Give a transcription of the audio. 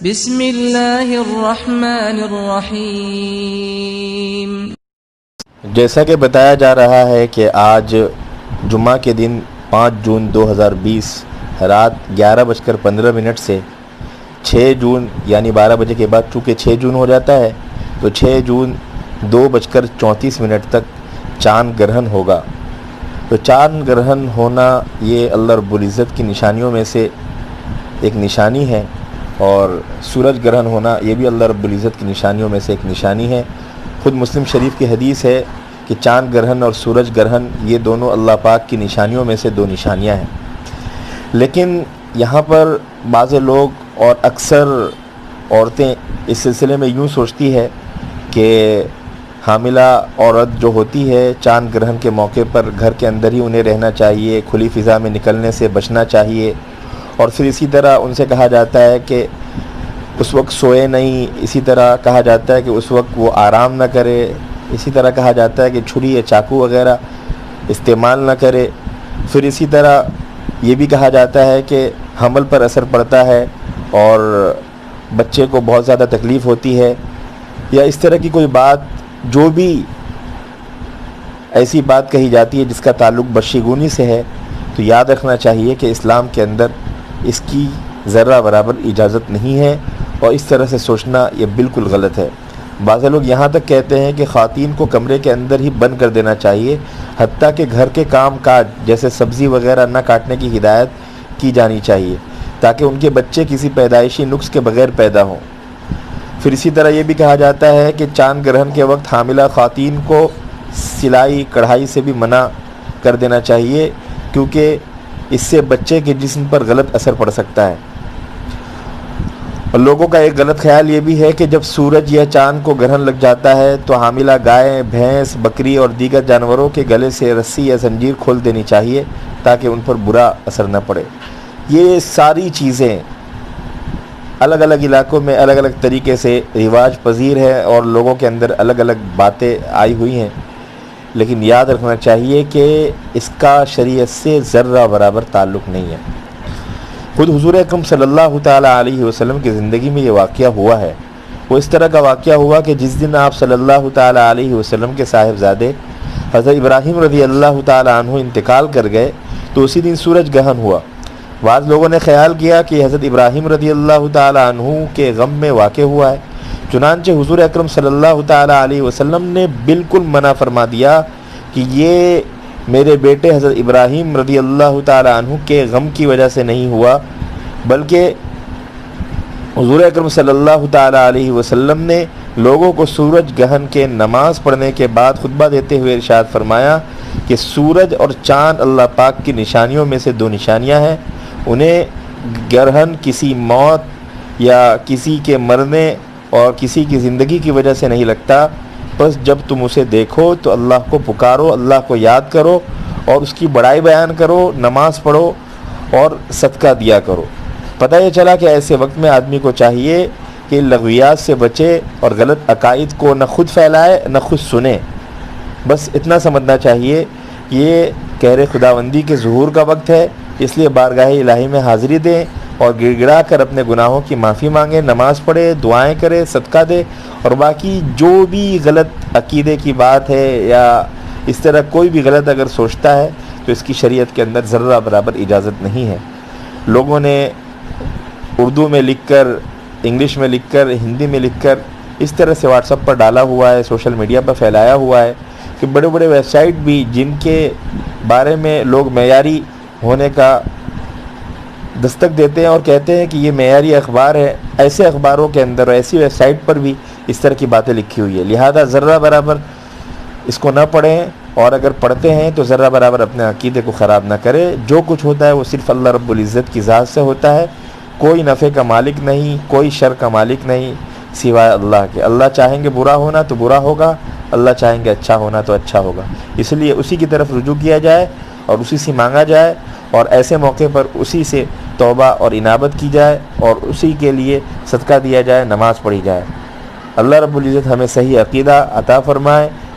بسم اللہ الرحمن الرحیم۔ جیسا کہ بتایا جا رہا ہے کہ آج جمعہ کے دن 5 جون 2020 رات 11:15 سے 6 جون یعنی 12 بجے کے بعد چونکہ 6 جون ہو جاتا ہے تو 6 جون 2:34 تک چاند گرہن ہوگا۔ تو چاند گرہن ہونا یہ اللہ رب العزت کی نشانیوں میں سے ایک نشانی ہے، اور سورج گرہن ہونا یہ بھی اللہ رب العزت کی نشانیوں میں سے ایک نشانی ہے۔ خود مسلم شریف کی حدیث ہے کہ چاند گرہن اور سورج گرہن یہ دونوں اللہ پاک کی نشانیوں میں سے 2 نشانیاں ہیں۔ لیکن یہاں پر بعض لوگ اور اکثر عورتیں اس سلسلے میں یوں سوچتی ہے کہ حاملہ عورت جو ہوتی ہے چاند گرہن کے موقع پر گھر کے اندر ہی انہیں رہنا چاہیے، کھلی فضا میں نکلنے سے بچنا چاہیے، اور پھر اسی طرح ان سے کہا جاتا ہے کہ اس وقت سوئے نہیں، اسی طرح کہا جاتا ہے کہ اس وقت وہ آرام نہ کرے، اسی طرح کہا جاتا ہے کہ چھری یا چاقو وغیرہ استعمال نہ کرے، پھر اسی طرح یہ بھی کہا جاتا ہے کہ حمل پر اثر پڑتا ہے اور بچے کو بہت زیادہ تکلیف ہوتی ہے، یا اس طرح کی کوئی بات، جو بھی ایسی بات کہی جاتی ہے جس کا تعلق بدشگونی سے ہے، تو یاد رکھنا چاہیے کہ اسلام کے اندر اس کی ذرہ برابر اجازت نہیں ہے، اور اس طرح سے سوچنا یہ بالکل غلط ہے۔ بعض لوگ یہاں تک کہتے ہیں کہ خواتین کو کمرے کے اندر ہی بند کر دینا چاہیے، حتیٰ کہ گھر کے کام کاج جیسے سبزی وغیرہ نہ کاٹنے کی ہدایت کی جانی چاہیے تاکہ ان کے بچے کسی پیدائشی نقص کے بغیر پیدا ہوں۔ پھر اسی طرح یہ بھی کہا جاتا ہے کہ چاند گرہن کے وقت حاملہ خواتین کو سلائی کڑھائی سے بھی منع کر دینا چاہیے، کیونکہ اس سے بچے کے جسم پر غلط اثر پڑ سکتا ہے۔ اور لوگوں کا ایک غلط خیال یہ بھی ہے کہ جب سورج یا چاند کو گرہن لگ جاتا ہے تو حاملہ گائے، بھینس، بکری اور دیگر جانوروں کے گلے سے رسی یا زنجیر کھول دینی چاہیے تاکہ ان پر برا اثر نہ پڑے۔ یہ ساری چیزیں الگ الگ علاقوں میں الگ الگ طریقے سے رواج پذیر ہے اور لوگوں کے اندر الگ الگ باتیں آئی ہوئی ہیں، لیکن یاد رکھنا چاہیے کہ اس کا شریعت سے ذرہ برابر تعلق نہیں ہے۔ خود حضور اکرم صلی اللہ تعالیٰ علیہ وسلم کی زندگی میں یہ واقعہ ہوا ہے۔ وہ اس طرح کا واقعہ ہوا کہ جس دن آپ صلی اللہ تعالیٰ علیہ وسلم کے صاحبزادے حضرت ابراہیم رضی اللہ تعالیٰ عنہ انتقال کر گئے تو اسی دن سورج گرہن ہوا۔ بعض لوگوں نے خیال کیا کہ حضرت ابراہیم رضی اللہ تعالیٰ عنہ کے غم میں واقع ہوا ہے، چنانچہ حضور اکرم صلی اللہ تعالیٰ علیہ وسلم نے بالکل منع فرما دیا کہ یہ میرے بیٹے حضرت ابراہیم رضی اللہ تعالیٰ عنہ کے غم کی وجہ سے نہیں ہوا، بلکہ حضور اکرم صلی اللہ تعالیٰ علیہ وسلم نے لوگوں کو سورج گرہن کے نماز پڑھنے کے بعد خطبہ دیتے ہوئے ارشاد فرمایا کہ سورج اور چاند اللہ پاک کی نشانیوں میں سے 2 نشانیاں ہیں، انہیں گرہن کسی موت یا کسی کے مرنے اور کسی کی زندگی کی وجہ سے نہیں لگتا، بس جب تم اسے دیکھو تو اللہ کو پکارو، اللہ کو یاد کرو اور اس کی بڑائی بیان کرو، نماز پڑھو اور صدقہ دیا کرو۔ پتہ یہ چلا کہ ایسے وقت میں آدمی کو چاہیے کہ لغویات سے بچے اور غلط عقائد کو نہ خود پھیلائے نہ خود سنے۔ بس اتنا سمجھنا چاہیے کہ یہ قہر خداوندی کے ظہور کا وقت ہے، اس لیے بارگاہ الہی میں حاضری دیں اور گڑ گڑا کر اپنے گناہوں کی معافی مانگیں، نماز پڑھے، دعائیں کرے، صدقہ دے، اور باقی جو بھی غلط عقیدے کی بات ہے یا اس طرح کوئی بھی غلط اگر سوچتا ہے تو اس کی شریعت کے اندر ذرہ برابر اجازت نہیں ہے۔ لوگوں نے اردو میں لکھ کر، انگلش میں لکھ کر، ہندی میں لکھ کر اس طرح سے واٹس ایپ پر ڈالا ہوا ہے، سوشل میڈیا پر پھیلایا ہوا ہے کہ بڑے بڑے ویب سائٹ بھی جن کے بارے میں لوگ معیاری ہونے کا دستک دیتے ہیں اور کہتے ہیں کہ یہ معیاری اخبار ہے، ایسے اخباروں کے اندر ایسی ویب سائٹ پر بھی اس طرح کی باتیں لکھی ہوئی ہے، لہذا ذرہ برابر اس کو نہ پڑھیں، اور اگر پڑھتے ہیں تو ذرہ برابر اپنے عقیدے کو خراب نہ کرے۔ جو کچھ ہوتا ہے وہ صرف اللہ رب العزت کی ذات سے ہوتا ہے، کوئی نفع کا مالک نہیں، کوئی شر کا مالک نہیں سوائے اللہ کے۔ اللہ چاہیں گے برا ہونا تو برا ہوگا، اللہ چاہیں گے اچھا ہونا تو اچھا ہوگا، اس لیے اسی کی طرف رجوع کیا جائے اور اسی سے مانگا جائے، اور ایسے موقع پر اسی سے توبہ اور انابت کی جائے اور اسی کے لیے صدقہ دیا جائے، نماز پڑھی جائے۔ اللہ رب العزت ہمیں صحیح عقیدہ عطا فرمائے۔